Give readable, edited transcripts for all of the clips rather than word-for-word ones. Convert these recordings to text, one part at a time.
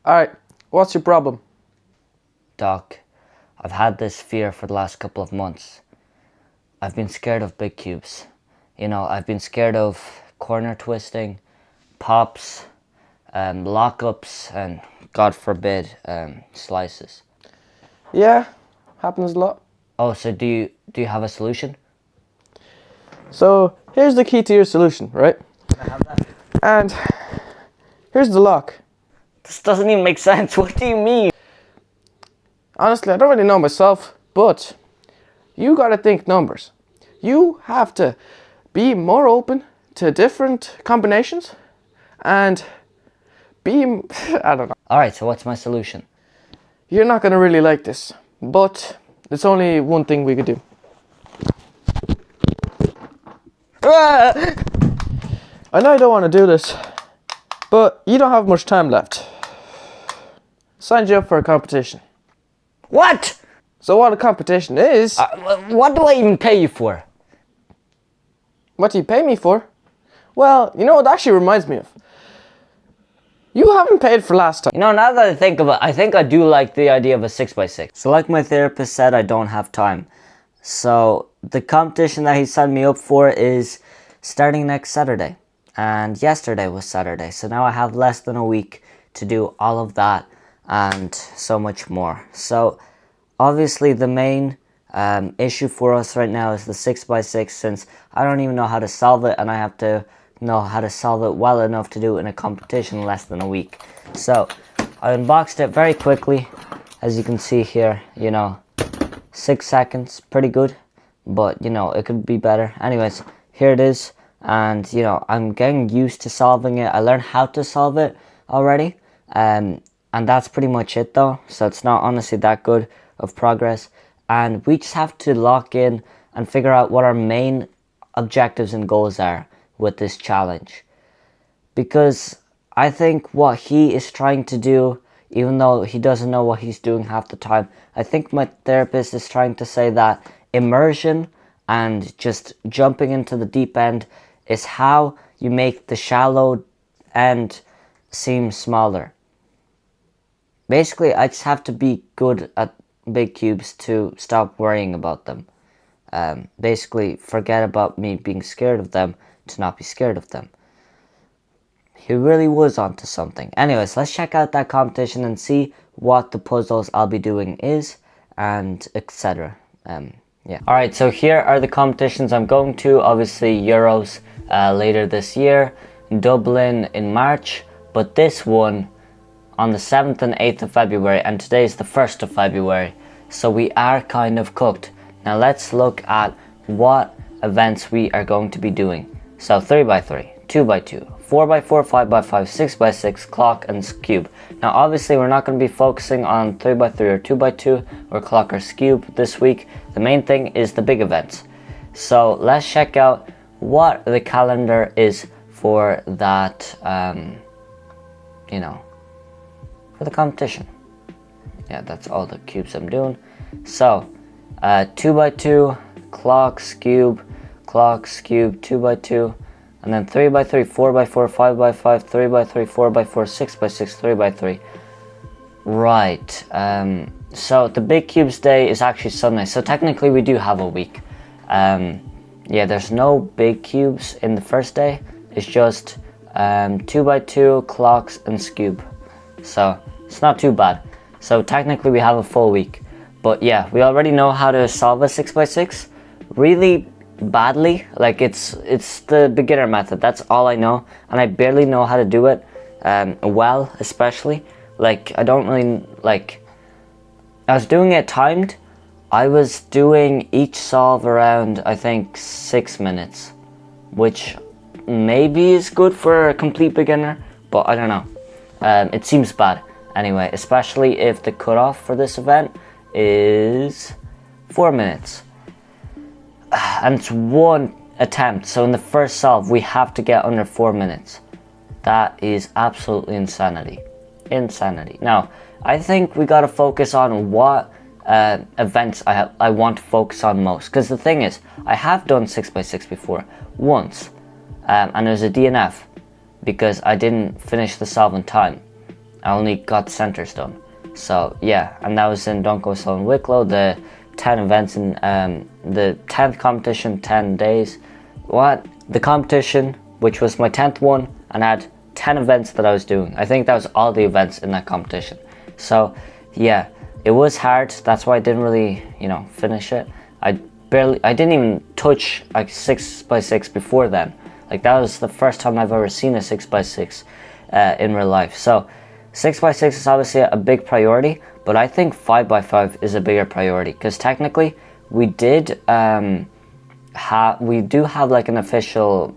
Alright, what's your problem? Doc, I've had this fear for the last couple of months. I've been scared of big cubes. I've been scared of corner twisting, pops, lockups, and God forbid, slices. Yeah, happens a lot. Oh, so do you have a solution? So, here's the key to your solution, right? I have that. And here's the lock. This doesn't even make sense. What do you mean? Honestly, I don't really know myself, but you gotta think numbers. You have to be more open to different combinations and be, I don't know. Alright, so what's my solution? You're not gonna really like this, but there's only one thing we could do. Ah! I know you don't want to do this, but you don't have much time left. Signed you up for a competition. What? So what a competition is... What do I even pay you for? What do you pay me for? Well, you know what actually reminds me of? You haven't paid for last time. Now that I think of it, I think I do like the idea of a 6x6. So like my therapist said, I don't have time. So the competition that he signed me up for is starting next Saturday. And yesterday was Saturday. So now I have less than a week to do all of that and so much more. So obviously the main issue for us right now is the 6x6, since I don't even know how to solve it, and I have to know how to solve it well enough to do it in a competition in less than a week. So I unboxed it very quickly. As you can see here, 6 seconds, pretty good, but it could be better. Anyways, here it is, and I'm getting used to solving it. I learned how to solve it already, and that's pretty much it though. So it's not honestly that good of progress, and we just have to lock in and figure out what our main objectives and goals are with this challenge. Because I think what he is trying to do, even though he doesn't know what he's doing half the time, I think my therapist is trying to say that immersion and just jumping into the deep end is how you make the shallow end seem smaller. Basically, I just have to be good at big cubes to stop worrying about them. Basically, forget about me being scared of them to not be scared of them. He really was onto something. Anyways, let's check out that competition and see what the puzzles I'll be doing is, and etc. Yeah. Alright, so here are the competitions I'm going to. Obviously, Euros later this year, Dublin in March, but this one on the 7th and 8th of February, and today is the 1st of February, so we are kind of cooked. Now let's look at what events we are going to be doing. So 3x3, 2x2, 4x4, 5x5, 6x6, clock and cube. Now obviously we're not going to be focusing on 3x3 or 2x2 or clock or cube this week. The main thing is the big events. So let's check out what the calendar is for that, for the competition. Yeah, that's all the cubes I'm doing. So 2x2, clocks, cube, 2x2, and then 3x3, 4x4, 5x5, 3x3, 4x4, 6x6, 3x3. Right, so the big cubes day is actually Sunday, so technically we do have a week. Yeah, there's no big cubes in the first day, it's just 2x2, clocks and cube. So it's not too bad. So technically we have a full week. But yeah, we already know how to solve a 6x6 really badly. Like it's the beginner method, that's all I know, and I barely know how to do it well, especially. Like I don't really, like, I was doing it timed. I was doing each solve around, I think, 6 minutes, which maybe is good for a complete beginner, but I don't know. It seems bad anyway, especially if the cutoff for this event is 4 minutes. And it's one attempt, so in the first solve we have to get under 4 minutes. That is absolutely insanity. Now, I think we gotta focus on what events I want to focus on most, because the thing is, I have done 6x6 before once, and it was a DNF because I didn't finish the solve in time. I only got the centers done. So yeah, and that was in Dunkosol and Wicklow, the 10 events in the 10th competition, 10 days. The competition, which was my 10th one, and I had 10 events that I was doing. I think that was all the events in that competition. So yeah, it was hard. That's why I didn't really, finish it. I didn't even touch like 6x6 before then. Like that was the first time I've ever seen a 6x6 in real life. So 6x6 is obviously a big priority, but I think 5x5 is a bigger priority because technically we do have like an official,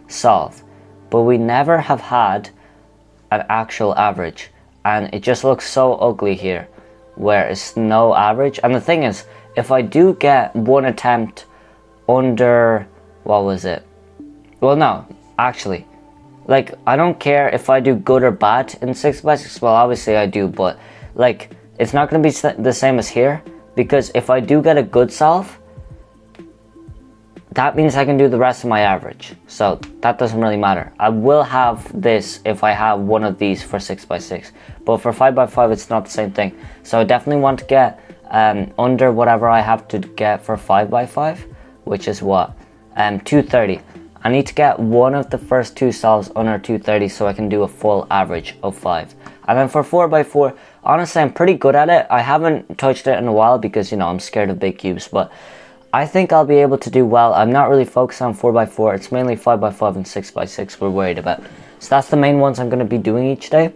solve, but we never have had an actual average, and it just looks so ugly here where it's no average. And the thing is, if I do get one attempt under, what was it? Well, no, actually, like, I don't care if I do good or bad in 6x6. Well, obviously I do, but like, it's not going to be the same as here, because if I do get a good solve, that means I can do the rest of my average. So that doesn't really matter. I will have this if I have one of these for 6x6, but for 5x5 it's not the same thing. So I definitely want to get under whatever I have to get for 5x5, which is what? 230. I need to get one of the first two solves under 230 so I can do a full average of 5. And then for 4x4, honestly, I'm pretty good at it. I haven't touched it in a while because, I'm scared of big cubes, but I think I'll be able to do well. I'm not really focused on 4x4. It's mainly 5x5 and 6x6 we're worried about. So that's the main ones I'm going to be doing each day.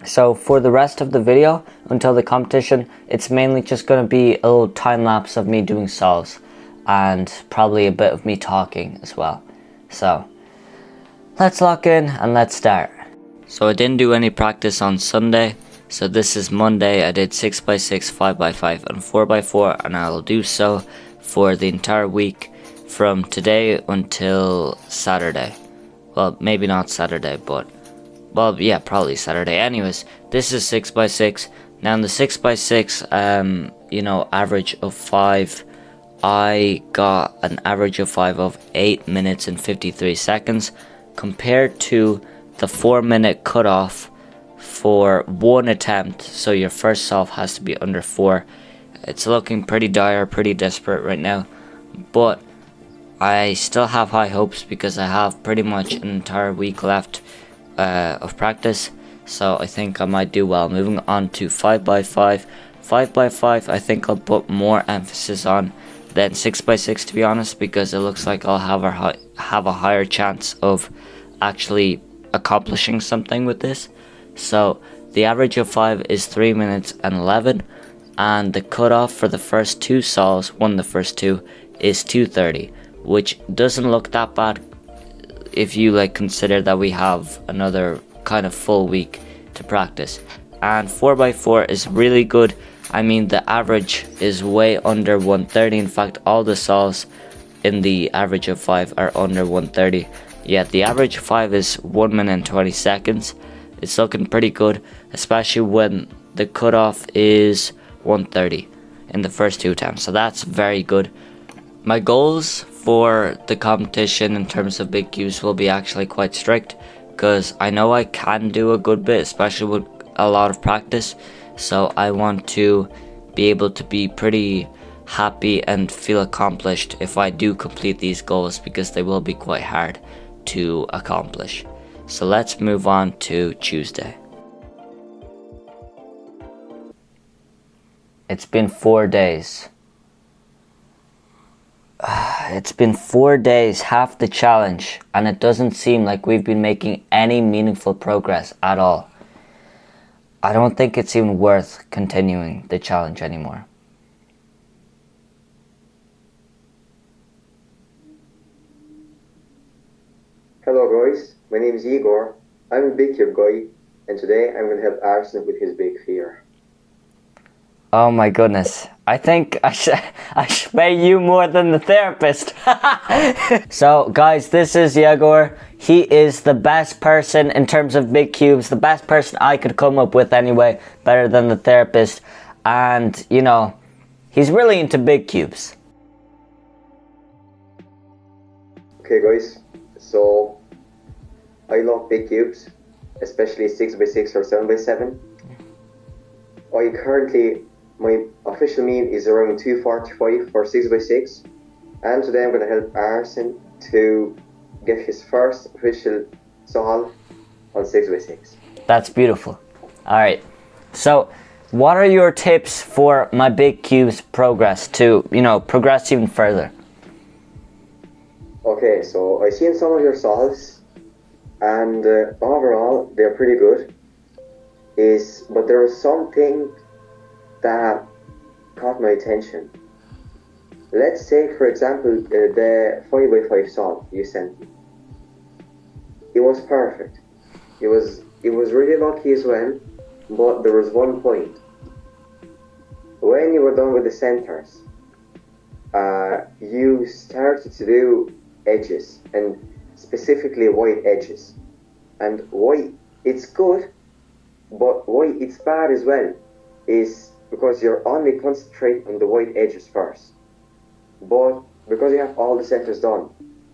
So for the rest of the video, until the competition, it's mainly just going to be a little time lapse of me doing solves and probably a bit of me talking as well. So let's lock in and let's start. So I didn't do any practice on Sunday. So this is Monday. I did 6x6, 5x5 and 4x4, and I'll do so for the entire week from today until Saturday. Well, maybe not Saturday, but yeah, probably Saturday. Anyways, this is 6x6. Now in the 6x6, average of 5, I got an average of 5 of 8 minutes and 53 seconds compared to the 4-minute cutoff for one attempt. So your first solve has to be under 4. It's looking pretty dire, pretty desperate right now, but I still have high hopes because I have pretty much an entire week left of practice. So I think I might do well. Moving on to 5x5. 5x5 I think I'll put more emphasis on than 6x6, to be honest, because it looks like I'll have a higher chance of actually accomplishing something with this. So the average of 5 is 3 minutes and 11, and the cutoff for the first two solves, the first two, is 2:30, which doesn't look that bad if you consider that we have another kind of full week to practice. And 4x4 is really good. I mean, the average is way under 130. In fact, all the solves in the average of 5 are under 130. Yet the average of 5 is 1 minute and 20 seconds. It's looking pretty good, especially when the cutoff is 130 in the first two attempts. So that's very good. My goals for the competition in terms of big cubes will be actually quite strict, because I know I can do a good bit, especially with a lot of practice. So I want to be able to be pretty happy and feel accomplished if I do complete these goals, because they will be quite hard to accomplish. So let's move on to Tuesday. It's been 4 days. It's been 4 days, half the challenge, and it doesn't seem like we've been making any meaningful progress at all. I don't think it's even worth continuing the challenge anymore. Hello guys, my name is Igor. I'm a big cube guy, and today I'm going to help Arsen with his big fear. Oh my goodness. I think I should pay you more than the therapist. So guys, this is Yegor. He is the best person in terms of big cubes, the best person I could come up with anyway, better than the therapist. And, he's really into big cubes. Okay guys, so I love big cubes, especially 6x6 or 7x7. I currently, my official mean is around 245 for 6x6, and today I'm going to help Arsen to get his first official solve on 6x6. That's beautiful. All right. So, what are your tips for my big cube's progress to, progress even further? Okay, so I've seen some of your solves, and overall they're pretty good. But there was something that caught my attention. Let's say, for example, the 5x5 solve you sent me. It was perfect. It was really lucky as well, but there was one point. When you were done with the centers, you started to do edges, and specifically white edges. And why it's good, but why it's bad as well is because you're only concentrating on the white edges first. But because you have all the centers done,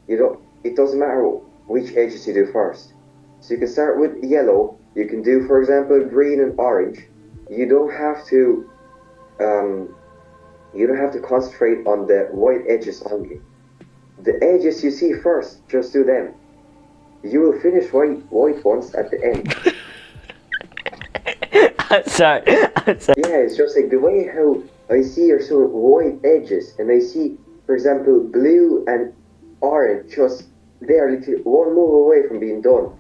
it doesn't matter which edges you do first. So you can start with yellow. You can do, for example, green and orange. You don't have to concentrate on the white edges only. The edges you see first, just do them. You will finish white ones at the end. I'm sorry. Yeah, it's just like the way how I see your sort of white edges, and I see, for example, blue and orange, just they are literally one move away from being done.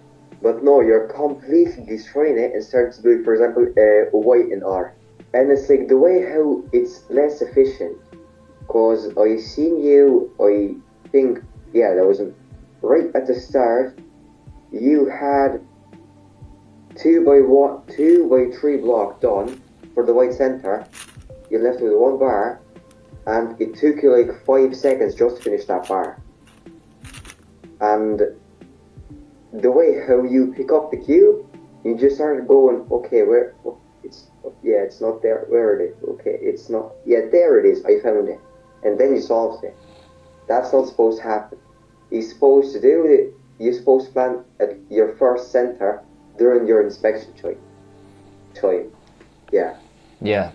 But no, you're completely destroying it and start to do, for example, white and orange. And it's like the way how it's less efficient. Cause I seen you, I think, yeah, that was right at the start. You had 2x3 block done for the white center. You left with one bar, and it took you like 5 seconds just to finish that bar. And the way how you pick up the cube, you just started going, okay, it's not there. Where it is? Okay, it's not. Yeah, there it is. I found it, and then you solved it. That's not supposed to happen. You're supposed to do it. You're supposed to plan at your first center during your inspection time. Yeah. Yeah.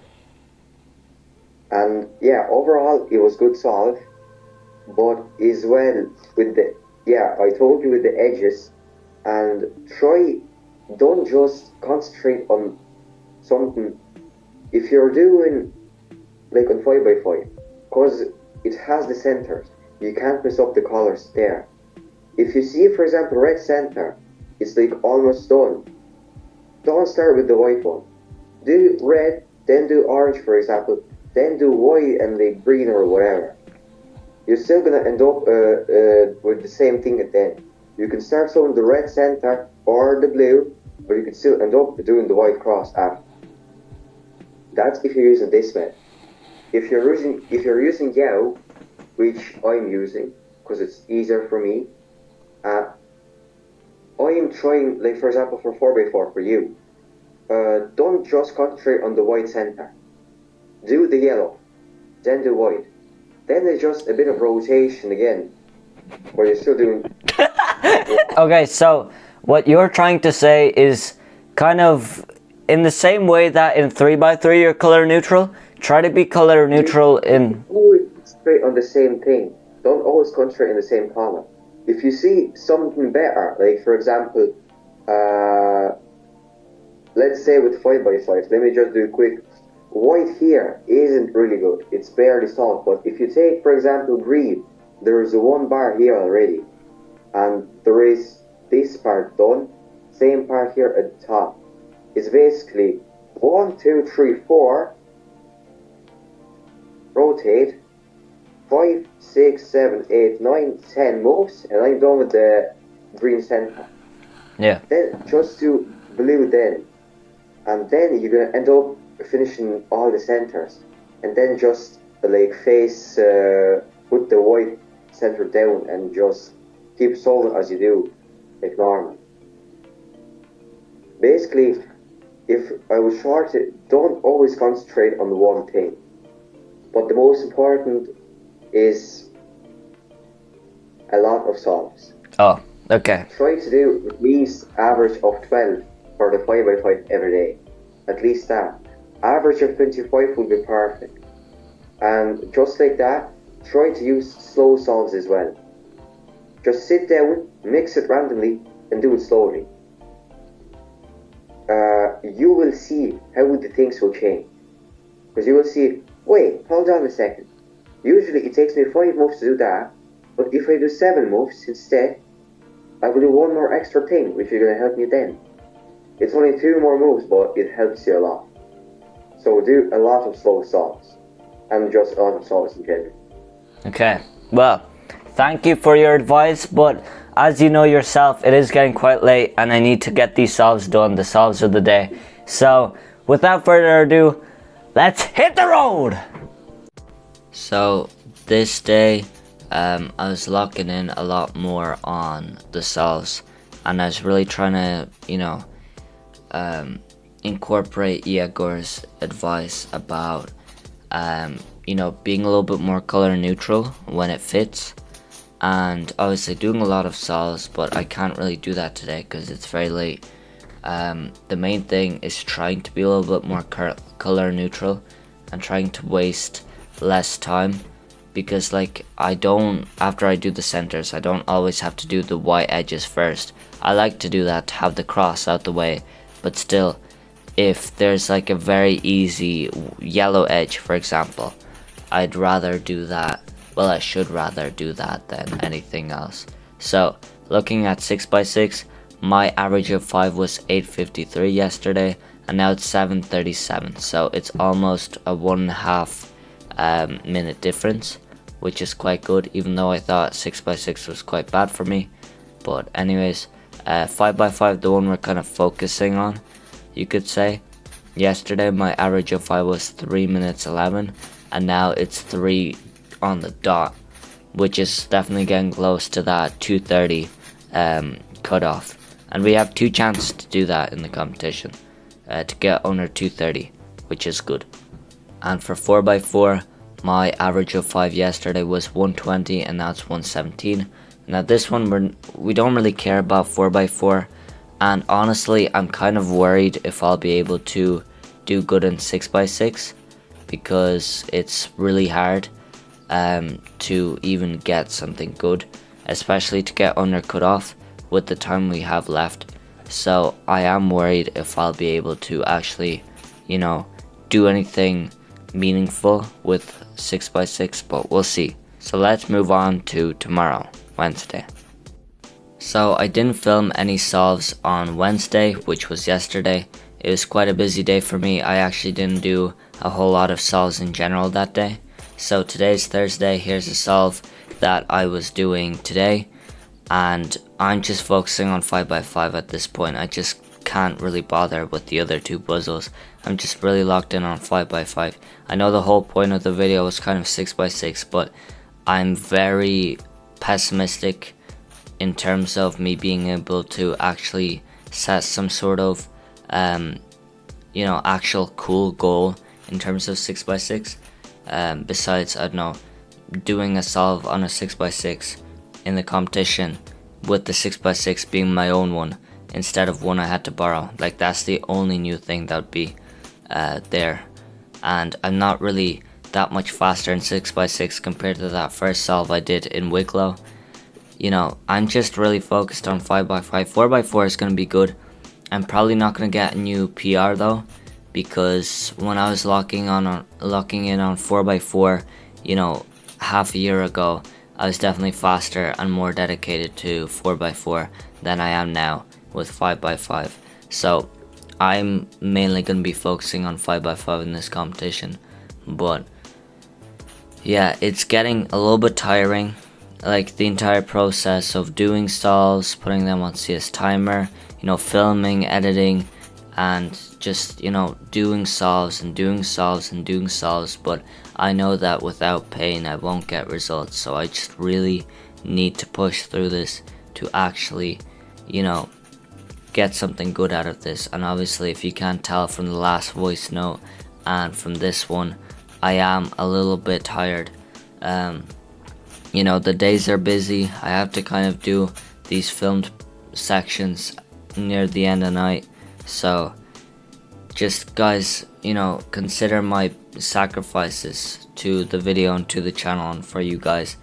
And yeah, overall it was good solve, but as well with I told you with the edges, and don't just concentrate on something. If you're doing like on 5x5, cause it has the centers, you can't mess up the colors there. If you see, for example, red center, it's like almost done. Don't start with the white one. Do red, then do orange, for example, then do white and like green or whatever. You're still gonna end up with the same thing at the end. You can start with the red center or the blue, but you can still end up doing the white cross after. That's if you're using this method. If you're using yellow, which I'm using because it's easier for me, I am trying, like for example, for 4x4 for you. Don't just concentrate on the white center. Do the yellow, then the white. Then there's just a bit of rotation again, where you're still doing. Okay, so what you're trying to say is kind of in the same way that in 3x3 you're color neutral, try to be color neutral in. Always concentrate on the same thing. Don't always concentrate in the same color. If you see something better, like for example, let's say with 5x5, let me just do a quick. White here isn't really good. It's barely solved. But if you take, for example, green, there is one bar here already, and there is this part done. Same part here at the top. It's basically 1, 2, 3, 4. Rotate. 5, 6, 7, 8, 9, 10 moves, and I'm done with the green center. Yeah. Then just do blue then. And then you're gonna end up finishing all the centers. And then just like face put the white center down and just keep solving as you do, like normal. Basically, if I was short, don't always concentrate on one thing. But the most important is a lot of solves. Oh, Okay. Try to do at least average of 12 for the 5x5 every day. At least that. Average of 25 will be perfect. And just like that, try to use slow solves as well. Just sit down, mix it randomly, and do it slowly. You will see how the things will change. Because you will see, wait, hold on a second. Usually it takes me 5 moves to do that, but if I do 7 moves instead, I will do 1 more extra thing, which is going to help me then. It's only 2 more moves, but it helps you a lot. So do a lot of slow solves, and just a lot of solves in general. Okay, well, thank you for your advice, but as you know yourself, it is getting quite late and I need to get these solves done, the solves of the day. So, without further ado, let's hit the road! So, this day, I was locking in a lot more on the solves, and I was really trying to, incorporate Igor's advice about, being a little bit more color neutral when it fits. And obviously doing a lot of solves, but I can't really do that today because it's very late. The main thing is trying to be a little bit more color neutral and trying to waste less time, because after I do the centers, I don't always have to do the white edges first. I like to do that to have the cross out the way, but still, if there's like a very easy yellow edge, for example, I'd rather do that. Well, I should rather do that than anything else. So, looking at 6x6, my average of 5 was 8:53 yesterday, and now it's 7:37. So it's almost a 1.5 minute difference, which is quite good, even though I thought 6x6 was quite bad for me. But anyways, 5x5, the one we're kind of focusing on, you could say. Yesterday, my average of 5 was 3 minutes 11, and now it's 3 on the dot, which is definitely getting close to that 2:30 cutoff, and we have 2 chances to do that in the competition, to get under 2:30, which is good. And for 4x4, my average of 5 yesterday was 120, and now it's 117. Now this one we don't really care about 4x4, and honestly I'm kind of worried if I'll be able to do good in 6x6, because it's really hard to even get something good, especially to get under cutoff with the time we have left. So I am worried if I'll be able to actually, do anything meaningful with 6x6, but we'll see. So let's move on to tomorrow, Wednesday. So I didn't film any solves on Wednesday, which was yesterday. It was quite a busy day for me. I actually didn't do a whole lot of solves in general that day. So today's Thursday, here's a solve that I was doing today, and I'm just focusing on 5x5 at this point. I just can't really bother with the other 2 puzzles. I'm just really locked in on 5x5. I know the whole point of the video was kind of 6x6, but I'm very pessimistic in terms of me being able to actually set some sort of actual cool goal in terms of 6x6. Besides, I don't know, doing a solve on a 6x6 in the competition with the 6x6 being my own one instead of one I had to borrow. Like, that's the only new thing that would be there. And I'm not really that much faster in 6x6 compared to that first solve I did in Wicklow. I'm just really focused on 5x5. 4x4 is going to be good. I'm probably not going to get a new PR though, because when I was locking in on 4x4, half a year ago, I was definitely faster and more dedicated to 4x4 than I am now with 5x5. So I'm mainly going to be focusing on 5x5 in this competition. But yeah, it's getting a little bit tiring. Like, the entire process of doing solves, putting them on CS timer, filming, editing, and just, doing solves and doing solves and doing solves. But I know that without pain I won't get results, so I just really need to push through this to actually, get something good out of this. And obviously, if you can't tell from the last voice note and from this one, I am a little bit tired. The days are busy. I have to kind of do these filmed sections near the end of the night. So just guys, you know, consider my sacrifices to the video and to the channel and for you guys,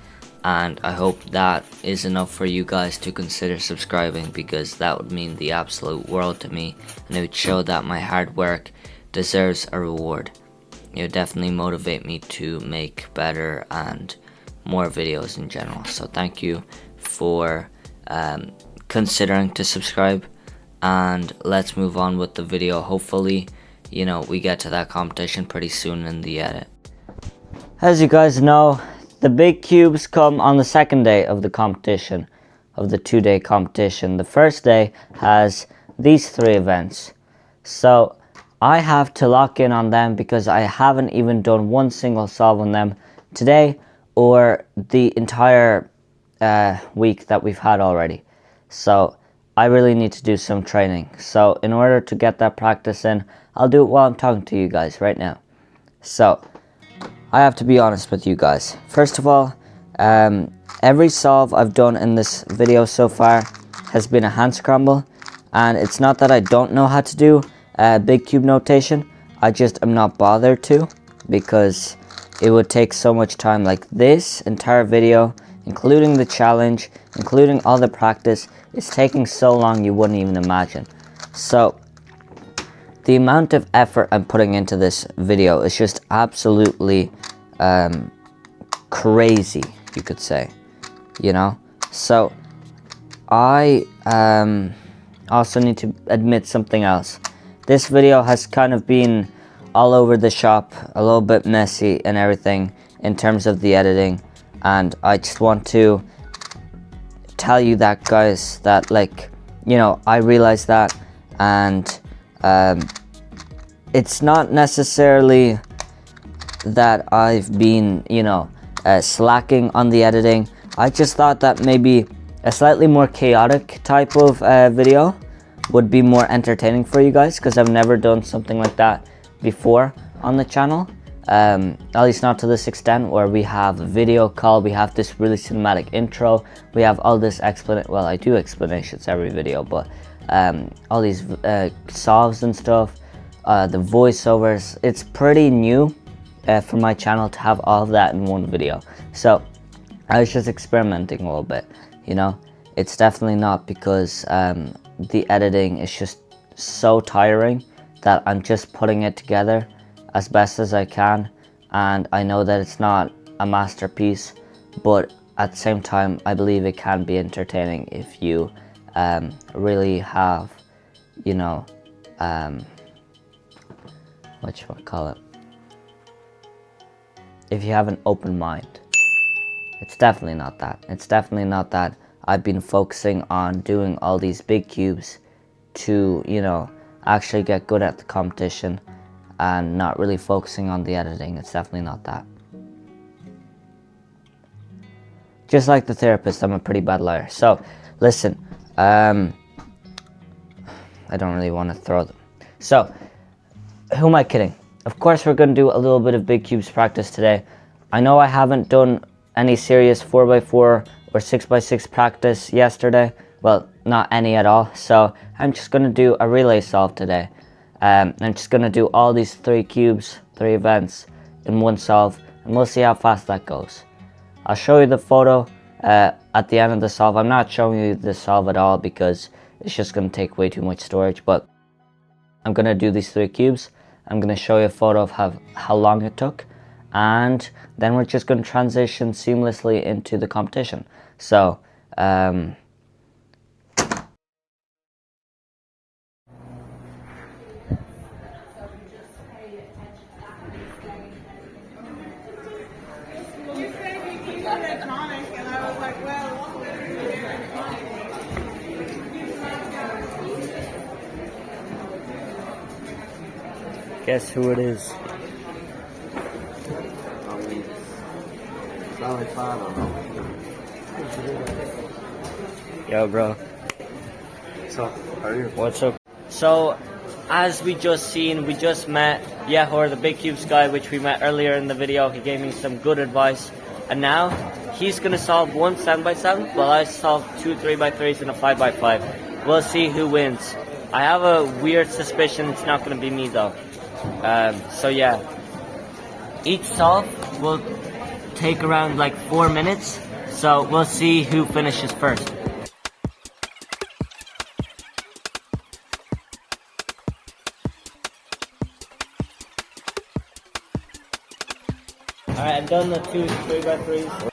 and I hope that is enough for you guys to consider subscribing, because that would mean the absolute world to me, and it would show that my hard work deserves a reward. It would definitely motivate me to make better and more videos in general. So thank you for considering to subscribe, and let's move on with the video. Hopefully, you know, we get to that competition pretty soon in the edit. As you guys know, the big cubes come on the second day of the competition, of the 2-day competition. The first day has these 3 events. So I have to lock in on them because I haven't even done one single solve on them today or the entire week that we've had already. So I really need to do some training. So in order to get that practice in, I'll do it while I'm talking to you guys right now. So I have to be honest with you guys. First of all, every solve I've done in this video so far has been a hand scramble, and it's not that I don't know how to do big cube notation, I just am not bothered to, because it would take so much time. Like this entire video, including the challenge, including all the practice, it's taking so long you wouldn't even imagine. So the amount of effort I'm putting into this video is just absolutely crazy, you could say, you know. So I also need to admit something else. This video has kind of been all over the shop, a little bit messy and everything in terms of the editing, and I just want to tell you that, guys, that, like, you know, I realize that, and it's not necessarily that I've been, you know, slacking on the editing. I just thought that maybe a slightly more chaotic type of video would be more entertaining for you guys, because I've never done something like that before on the channel, at least not to this extent, where we have a video call, we have this really cinematic intro, we have all this well, I do explanations every video, but all these solves and stuff, the voiceovers. It's pretty new for my channel to have all of that in one video. So I was just experimenting a little bit, you know. It's definitely not because the editing is just so tiring that I'm just putting it together as best as I can, and I know that it's not a masterpiece, but at the same time I believe it can be entertaining if you really have, you know, whatchamacallit, if you have an open mind. It's definitely not that. It's definitely not that. I've been focusing on doing all these big cubes to, you know, actually get good at the competition and not really focusing on the editing. It's definitely not that. Just like the therapist, I'm a pretty bad liar. So, listen, I don't really want to throw them. So, who am I kidding? Of course we're going to do a little bit of big cubes practice today. I know I haven't done any serious 4x4 or 6x6 practice yesterday. Well, not any at all. So I'm just going to do a relay solve today. I'm just going to do all these 3 cubes, 3 events in one solve, and we'll see how fast that goes. I'll show you the photo at the end of the solve. I'm not showing you the solve at all because it's just going to take way too much storage, but I'm going to do these 3 cubes. I'm going to show you a photo of how long it took, and then we're just going to transition seamlessly into the competition. So, guess who it is? Yo, bro. What's up? How are you? What's up? So, as we just met Yehor, the Big Cubes guy, which we met earlier in the video. He gave me some good advice, and now he's gonna solve one 7x7, while I solve two 3x3s and a 5x5. We'll see who wins. I have a weird suspicion it's not gonna be me though. So yeah, each solve will take around like 4 minutes. So we'll see who finishes first. Alright, I've done the two 3x3s.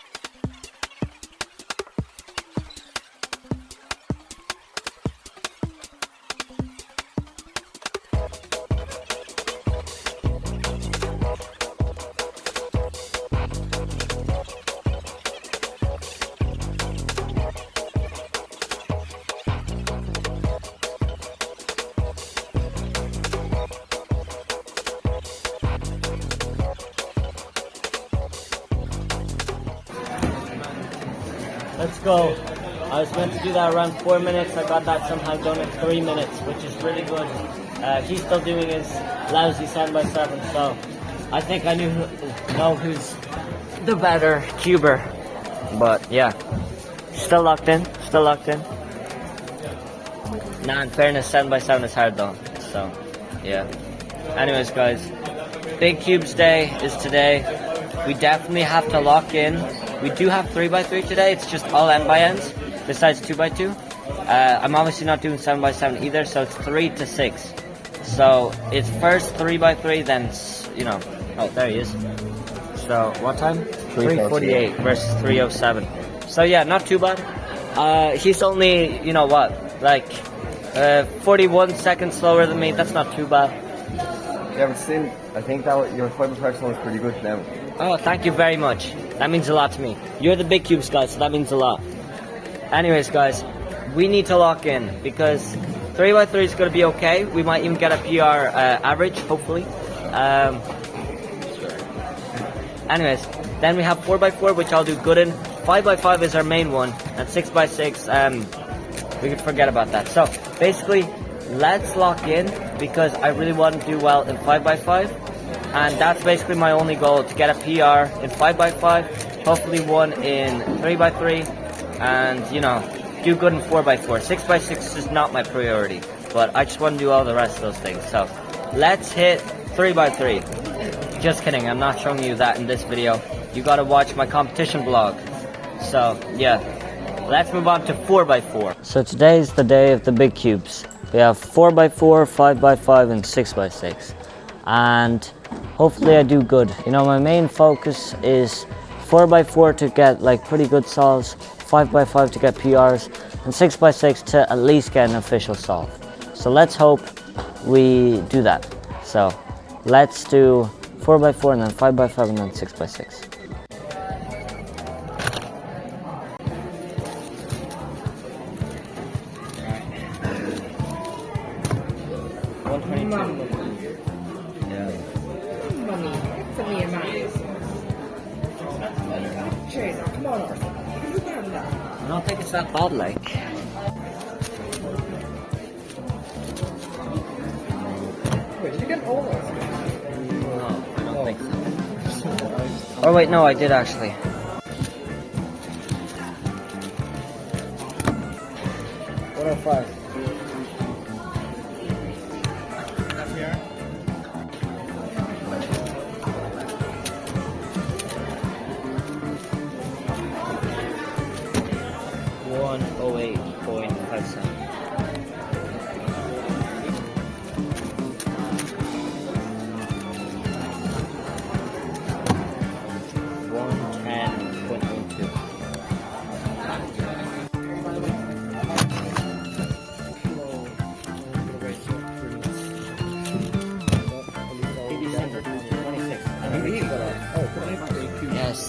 Let's go. I was meant to do that around 4 minutes. I got that somehow done in 3 minutes, which is really good. He's still doing his lousy 7x7, so I think I know who's the better cuber. But yeah, still locked in. Nah, in fairness, 7x7 is hard though. So yeah. Anyways, guys, Big Cubes Day is today. We definitely have to lock in. We do have 3x3 today, it's just all end by ends, besides 2x2. I'm obviously not doing 7x7 either, so it's 3 to 6. So it's first 3x3, then, you know, oh, there he is. So, what time? 3:48 versus 3:07. So yeah, not too bad. He's only, you know what, like 41 seconds slower than me, that's not too bad. Yeah, but still, I think that your 5x5 was pretty good now. Oh, thank you very much. That means a lot to me. You're the big cubes guys, so that means a lot. Anyways, guys, we need to lock in because 3x3 is going to be okay. We might even get a PR average, hopefully. Anyways, then we have 4x4, which I'll do good in. 5x5 is our main one, and 6x6, we can forget about that. So, basically, let's lock in because I really want to do well in 5x5. And that's basically my only goal, to get a PR in 5x5, hopefully one in 3x3, and, you know, do good in 4x4. 6x6 is not my priority, but I just want to do all the rest of those things. So, let's hit 3x3. Just kidding, I'm not showing you that in this video. You gotta watch my competition vlog. So, yeah. Let's move on to 4x4. So today's the day of the big cubes. We have 4x4, 5x5, and 6x6. And hopefully I do good. You know, my main focus is 4x4 to get like pretty good solves, 5x5 to get PRs, and 6x6 to at least get an official solve. So let's hope we do that. So let's do 4x4 and then 5x5 and then 6x6. Come on, Arsen. You can do better than that. I don't think it's that bad, like. Wait, did you get all those? No, I don't think so. Oh wait, no, I did actually. What are 5? Yes.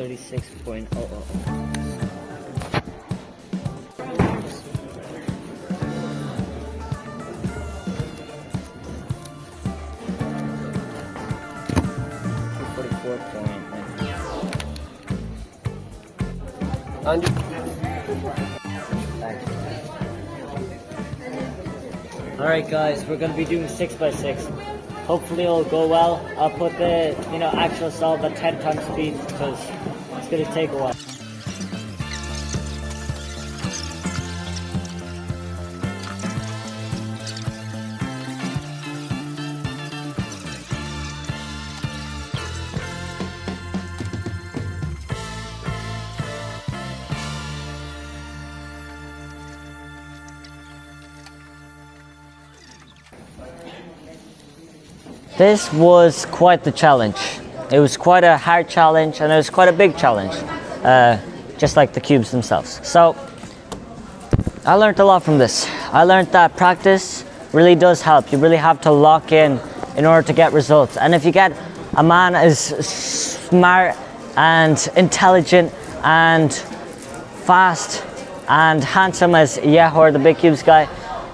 36.000. Alright guys, we're going to be doing 6x6. Hopefully it'll go well. I'll put the actual solve at 10 times speed because it's going to take a while. This was quite the challenge. It was quite a hard challenge and it was quite a big challenge, just like the cubes themselves. So I learned a lot from this. I learned that practice really does help. You really have to lock in order to get results. And if you get a man as smart and intelligent and fast and handsome as Yehor, the big cubes guy,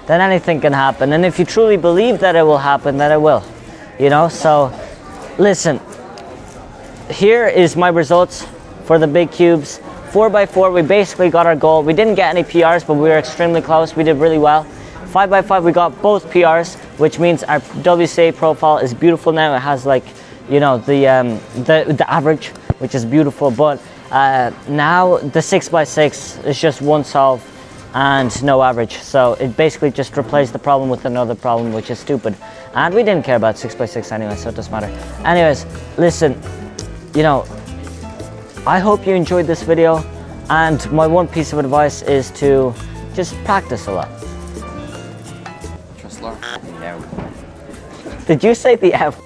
then anything can happen. And if you truly believe that it will happen, then it will. So listen, here is my results for the big cubes. 4x4, we basically got our goal. We didn't get any PRs, but we were extremely close. We did really well. 5x5, we got both PRs, which means our WCA profile is beautiful now. It has like, the average, which is beautiful. But now the 6x6 is just one solve and no average. So it basically just replaced the problem with another problem, which is stupid. And we didn't care about 6x6 anyway, so it doesn't matter. Anyways, listen, I hope you enjoyed this video. And my one piece of advice is to just practice a lot. Trust Laura. Yeah. Did you say the F?